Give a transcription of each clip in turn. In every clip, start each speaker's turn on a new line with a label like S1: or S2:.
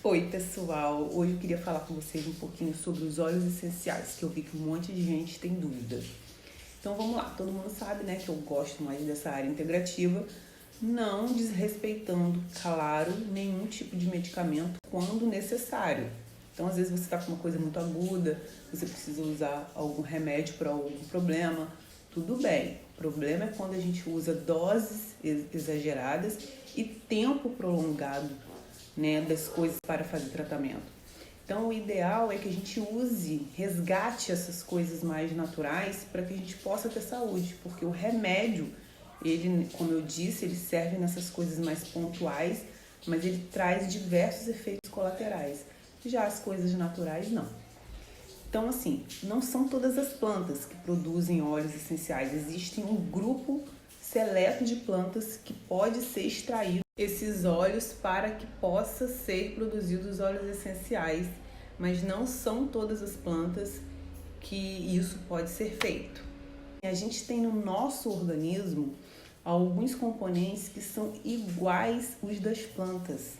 S1: Oi, pessoal! Hoje eu queria falar com vocês um pouquinho sobre os óleos essenciais, que eu vi que um monte de gente tem dúvida. Então vamos lá, todo mundo sabe, né, que eu gosto mais dessa área integrativa, não desrespeitando, claro, nenhum tipo de medicamento quando necessário. Então, às vezes você está com uma coisa muito aguda, você precisa usar algum remédio para algum problema, tudo bem. O problema é quando a gente usa doses exageradas e tempo prolongado, né, das coisas para fazer tratamento. Então, o ideal é que a gente use, resgate essas coisas mais naturais para que a gente possa ter saúde, porque o remédio, ele, como eu disse, ele serve nessas coisas mais pontuais, mas ele traz diversos efeitos colaterais. Já as coisas naturais, não. Então, assim, não são todas as plantas que produzem óleos essenciais. Existe um grupo seleto de plantas que pode ser extraído esses óleos para que possa ser produzidos óleos essenciais, mas não são todas as plantas que isso pode ser feito. A gente tem no nosso organismo alguns componentes que são iguais os das plantas.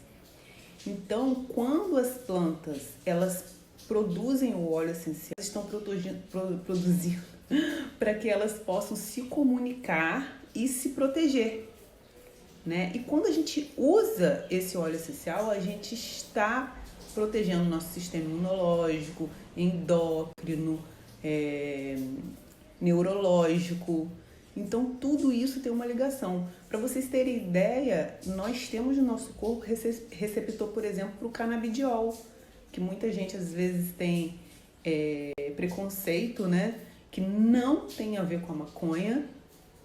S1: Então, quando as plantas elas produzem o óleo essencial, elas estão produzindo para que elas possam se comunicar e se proteger, né? E quando a gente usa esse óleo essencial, a gente está protegendo o nosso sistema imunológico, endócrino, neurológico. Então, tudo isso tem uma ligação. Para vocês terem ideia, nós temos no nosso corpo receptor, por exemplo, para o canabidiol, que muita gente às vezes tem preconceito, né? Que não tem a ver com a maconha,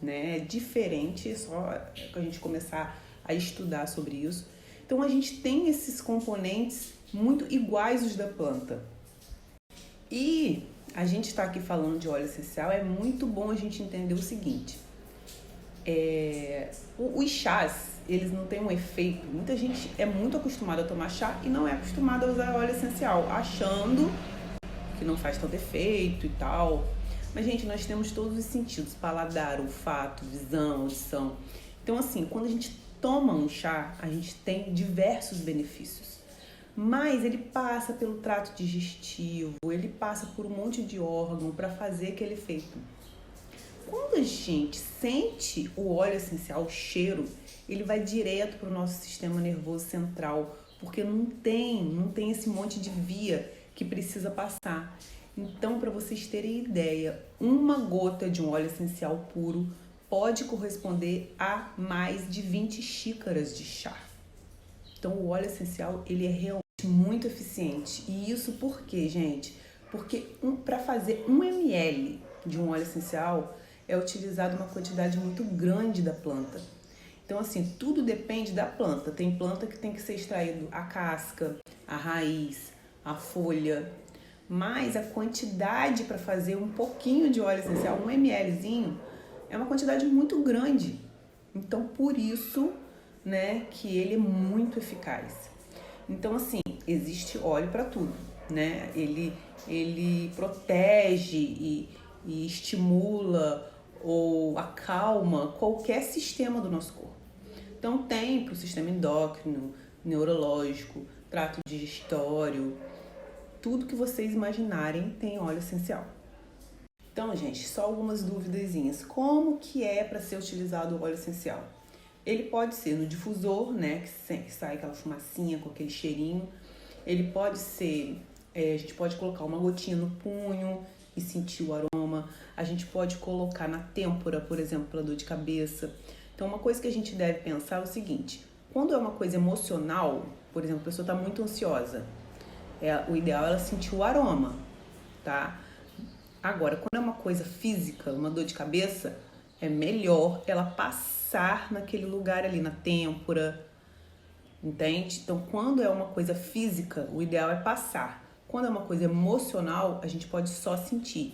S1: né? É diferente, é só a gente começar a estudar sobre isso. Então, a gente tem esses componentes muito iguais os da planta. E a gente está aqui falando de óleo essencial, é muito bom a gente entender o seguinte. Os chás, eles não têm um efeito. Muita gente é muito acostumada a tomar chá e não é acostumada a usar óleo essencial, achando que não faz tanto efeito e tal. Mas, gente, nós temos todos os sentidos: paladar, olfato, visão, audição. Então, assim, quando a gente toma um chá, a gente tem diversos benefícios. Mas ele passa pelo trato digestivo, ele passa por um monte de órgão para fazer aquele efeito. Quando a gente sente o óleo essencial, o cheiro, ele vai direto para o nosso sistema nervoso central, porque não tem esse monte de via que precisa passar. Então, para vocês terem ideia, uma gota de um óleo essencial puro pode corresponder a mais de 20 xícaras de chá. Então, o óleo essencial, ele é realmente muito eficiente. E isso por quê, gente? Porque para fazer 1 ml de um óleo essencial é utilizada uma quantidade muito grande da planta. Então, assim, tudo depende da planta. Tem planta que tem que ser extraído a casca, a raiz, a folha. Mas a quantidade para fazer um pouquinho de óleo essencial, 1 mlzinho, é uma quantidade muito grande. Então, por isso, né, que ele é muito eficaz. Então, assim, existe óleo para tudo, né? Ele protege e estimula ou acalma qualquer sistema do nosso corpo. Então, tem para o sistema endócrino, neurológico, trato digestório, tudo que vocês imaginarem tem óleo essencial. Então, gente, só algumas duvidazinhas. Como que é para ser utilizado o óleo essencial? Ele pode ser no difusor, né, que sai aquela fumacinha com aquele cheirinho. Ele pode ser, a gente pode colocar uma gotinha no punho e sentir o aroma. A gente pode colocar na têmpora, por exemplo, para dor de cabeça. Então, uma coisa que a gente deve pensar é o seguinte: quando é uma coisa emocional, por exemplo, a pessoa está muito ansiosa, o ideal é ela sentir o aroma, tá? Agora, quando é uma coisa física, uma dor de cabeça, é melhor ela passar naquele lugar ali, na têmpora, entende? Então, quando é uma coisa física, o ideal é passar. Quando é uma coisa emocional, a gente pode só sentir.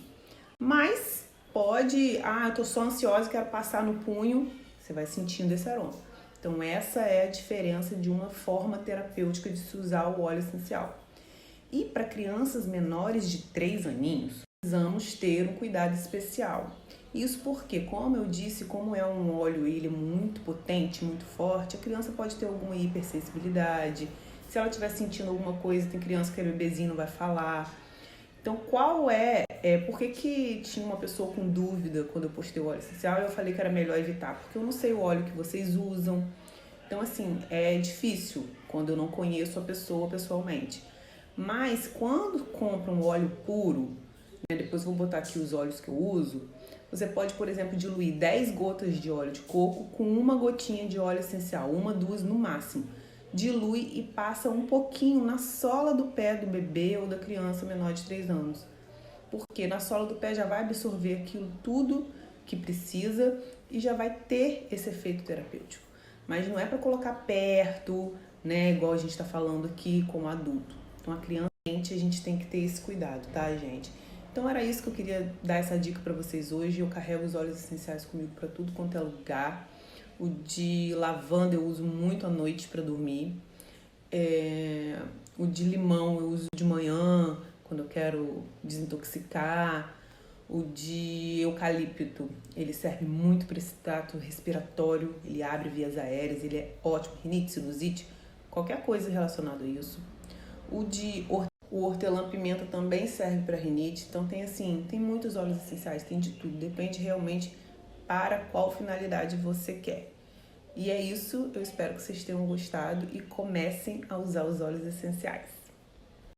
S1: Mas pode, eu tô só ansiosa, quero passar no punho, você vai sentindo esse aroma. Então, essa é a diferença de uma forma terapêutica de se usar o óleo essencial. E para crianças menores de 3 aninhos, precisamos ter um cuidado especial. Isso porque, como eu disse, como é um óleo ele é muito potente, muito forte, a criança pode ter alguma hipersensibilidade, Se ela estiver sentindo alguma coisa, tem criança que é bebezinho, não vai falar. Então, qual é por que tinha uma pessoa com dúvida quando eu postei o óleo essencial e eu falei que era melhor evitar? Porque eu não sei o óleo que vocês usam. Então, assim, é difícil quando eu não conheço a pessoa pessoalmente. Mas quando compra um óleo puro, né, depois eu vou botar aqui os óleos que eu uso, você pode, por exemplo, diluir 10 gotas de óleo de coco com uma gotinha de óleo essencial, uma, duas no máximo. Dilui e passa um pouquinho na sola do pé do bebê ou da criança menor de 3 anos. Porque na sola do pé já vai absorver aquilo tudo que precisa e já vai ter esse efeito terapêutico. Mas não é para colocar perto, né, igual a gente está falando aqui com o adulto. Então a criança, a gente tem que ter esse cuidado, tá, gente? Então era isso que eu queria dar essa dica para vocês hoje. Eu carrego os óleos essenciais comigo para tudo quanto é lugar. O de lavanda eu uso muito à noite para dormir. O de limão eu uso de manhã, quando eu quero desintoxicar. O de eucalipto, ele serve muito para esse trato respiratório, ele abre vias aéreas, ele é ótimo, rinite, sinusite, qualquer coisa relacionada a isso. O hortelã-pimenta também serve para rinite, então tem muitos óleos essenciais, tem de tudo, depende realmente para qual finalidade você quer. E é isso, eu espero que vocês tenham gostado e comecem a usar os óleos essenciais.